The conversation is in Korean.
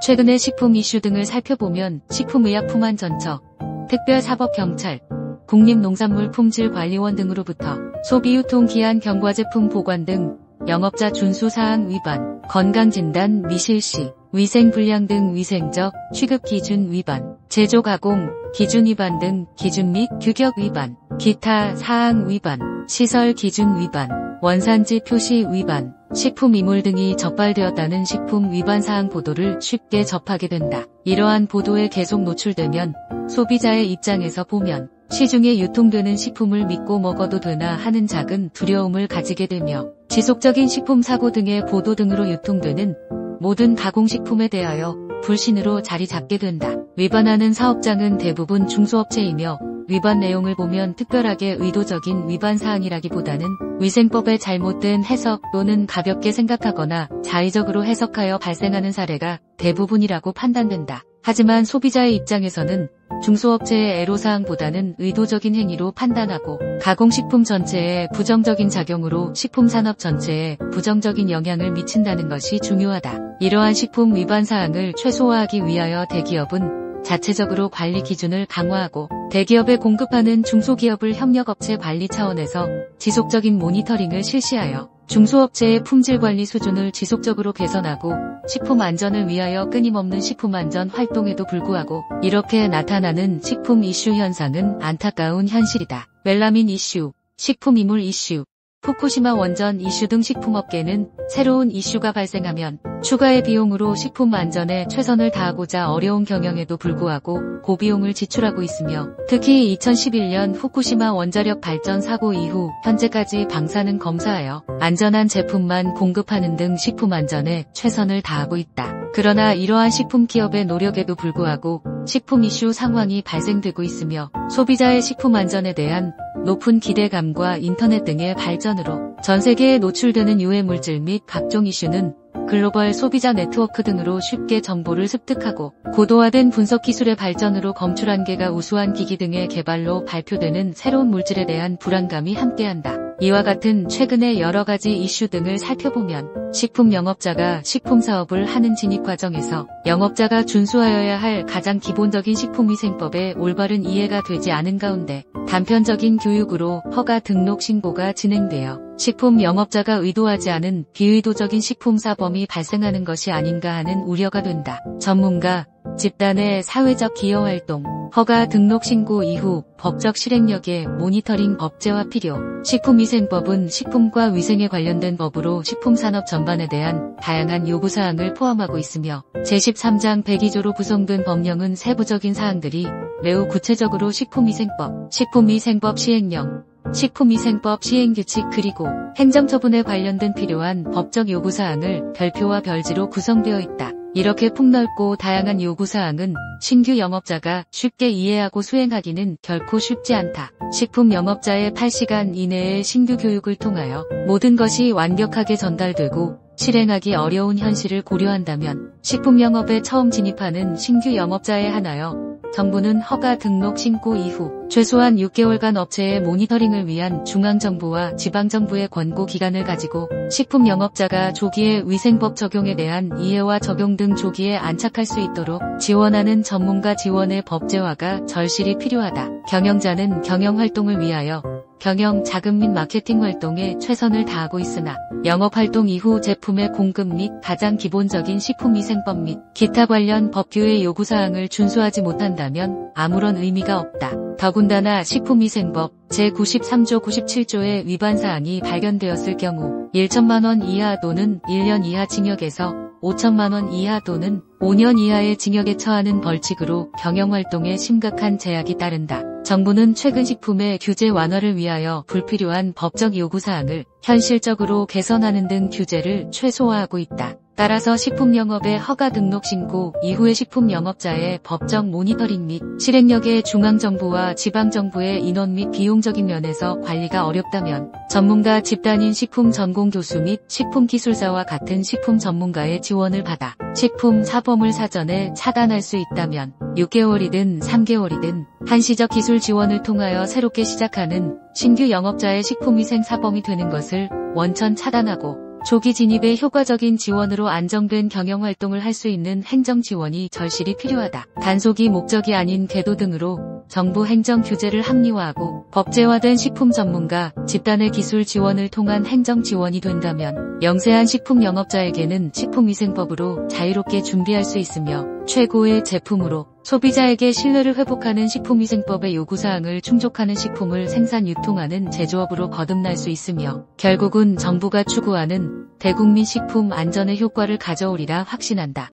최근의 식품 이슈 등을 살펴보면 식품의약품안전처, 특별사법경찰, 국립농산물품질관리원 등으로부터 소비유통기한 경과제품 보관 등 영업자 준수사항 위반, 건강진단 미실시, 위생불량 등 위생적 취급기준 위반, 제조가공 기준 위반 등 기준 및 규격 위반, 기타 사항 위반, 시설 기준 위반, 원산지 표시 위반, 식품 이물 등이 적발되었다는 식품 위반 사항 보도를 쉽게 접하게 된다. 이러한 보도에 계속 노출되면 소비자의 입장에서 보면 시중에 유통되는 식품을 믿고 먹어도 되나 하는 작은 두려움을 가지게 되며 지속적인 식품 사고 등의 보도 등으로 유통되는 모든 가공식품에 대하여 불신으로 자리 잡게 된다. 위반하는 사업장은 대부분 중소업체이며 위반 내용을 보면 특별하게 의도적인 위반 사항이라기보다는 위생법의 잘못된 해석 또는 가볍게 생각하거나 자의적으로 해석하여 발생하는 사례가 대부분이라고 판단된다. 하지만 소비자의 입장에서는 중소업체의 애로사항보다는 의도적인 행위로 판단하고 가공식품 전체에 부정적인 작용으로 식품산업 전체에 부정적인 영향을 미친다는 것이 중요하다. 이러한 식품 위반 사항을 최소화하기 위하여 대기업은 자체적으로 관리 기준을 강화하고 대기업에 공급하는 중소기업을 협력업체 관리 차원에서 지속적인 모니터링을 실시하여 중소업체의 품질관리 수준을 지속적으로 개선하고 식품 안전을 위하여 끊임없는 식품안전 활동에도 불구하고 이렇게 나타나는 식품 이슈 현상은 안타까운 현실이다. 멜라민 이슈, 식품 이물 이슈, 후쿠시마 원전 이슈 등 식품업계는 새로운 이슈가 발생하면 추가의 비용으로 식품 안전에 최선을 다하고자 어려운 경영에도 불구하고 고비용을 지출하고 있으며 특히 2011년 후쿠시마 원자력 발전 사고 이후 현재까지 방사능 검사하여 안전한 제품만 공급하는 등 식품 안전에 최선을 다하고 있다. 그러나 이러한 식품 기업의 노력에도 불구하고 식품 이슈 상황이 발생되고 있으며 소비자의 식품 안전에 대한 높은 기대감과 인터넷 등의 발전으로 전 세계에 노출되는 유해 물질 및 각종 이슈는 글로벌 소비자 네트워크 등으로 쉽게 정보를 습득하고 고도화된 분석 기술의 발전으로 검출 한계가 우수한 기기 등의 개발로 발표되는 새로운 물질에 대한 불안감이 함께한다. 이와 같은 최근의 여러 가지 이슈 등을 살펴보면 식품 영업자가 식품 사업을 하는 진입 과정에서 영업자가 준수하여야 할 가장 기본적인 식품위생법의 올바른 이해가 되지 않은 가운데 단편적인 교육으로 허가 등록 신고가 진행되어 식품 영업자가 의도하지 않은 비의도적인 식품 사범이 발생하는 것이 아닌가 하는 우려가 된다. 전문가, 집단의 사회적 기여활동, 허가 등록 신고 이후 법적 실행력의 모니터링 법제화 필요. 식품위생법은 식품과 위생에 관련된 법으로 식품산업 전반에 대한 다양한 요구사항을 포함하고 있으며 제13장 102조로 구성된 법령은 세부적인 사항들이 매우 구체적으로 식품위생법, 식품위생법 시행령, 식품위생법 시행규칙 그리고 행정처분에 관련된 필요한 법적 요구사항을 별표와 별지로 구성되어 있다. 이렇게 폭넓고 다양한 요구사항은 신규 영업자가 쉽게 이해하고 수행하기는 결코 쉽지 않다. 식품 영업자의 8시간 이내의 신규 교육을 통하여 모든 것이 완벽하게 전달되고 실행하기 어려운 현실을 고려한다면 식품 영업에 처음 진입하는 신규 영업자에 한하여 정부는 허가 등록 신고 이후 최소한 6개월간 업체의 모니터링을 위한 중앙정부와 지방정부의 권고 기간을 가지고 식품 영업자가 조기에 위생법 적용에 대한 이해와 적용 등 조기에 안착할 수 있도록 지원하는 전문가 지원의 법제화가 절실히 필요하다. 경영자는 경영활동을 위하여 경영, 자금 및 마케팅 활동에 최선을 다하고 있으나 영업활동 이후 제품의 공급 및 가장 기본적인 식품위생법 및 기타 관련 법규의 요구사항을 준수하지 못한다면 아무런 의미가 없다. 더군다나 식품위생법 제93조 97조의 위반사항이 발견되었을 경우 1천만 원 이하 또는 1년 이하 징역에서 5천만 원 이하 또는 5년 이하의 징역에 처하는 벌칙으로 경영활동에 심각한 제약이 따른다. 정부는 최근 식품의 규제 완화를 위하여 불필요한 법적 요구사항을 현실적으로 개선하는 등 규제를 최소화하고 있다. 따라서 식품영업의 허가 등록 신고 이후의 식품영업자의 법적 모니터링 및 실행력의 중앙정부와 지방정부의 인원 및 비용적인 면에서 관리가 어렵다면 전문가 집단인 식품전공교수 및 식품기술사와 같은 식품 전문가의 지원을 받아 식품 사범을 사전에 차단할 수 있다면 6개월이든 3개월이든 한시적 기술 지원을 통하여 새롭게 시작하는 신규 영업자의 식품위생 사범이 되는 것을 원천 차단하고 조기 진입의 효과적인 지원으로 안정된 경영활동을 할 수 있는 행정 지원이 절실히 필요하다. 단속이 목적이 아닌 계도 등으로 정부 행정 규제를 합리화하고 법제화된 식품 전문가 집단의 기술 지원을 통한 행정 지원이 된다면 영세한 식품 영업자에게는 식품위생법으로 자유롭게 준비할 수 있으며 최고의 제품으로 소비자에게 신뢰를 회복하는 식품위생법의 요구사항을 충족하는 식품을 생산 유통하는 제조업으로 거듭날 수 있으며 결국은 정부가 추구하는 대국민 식품 안전의 효과를 가져오리라 확신한다.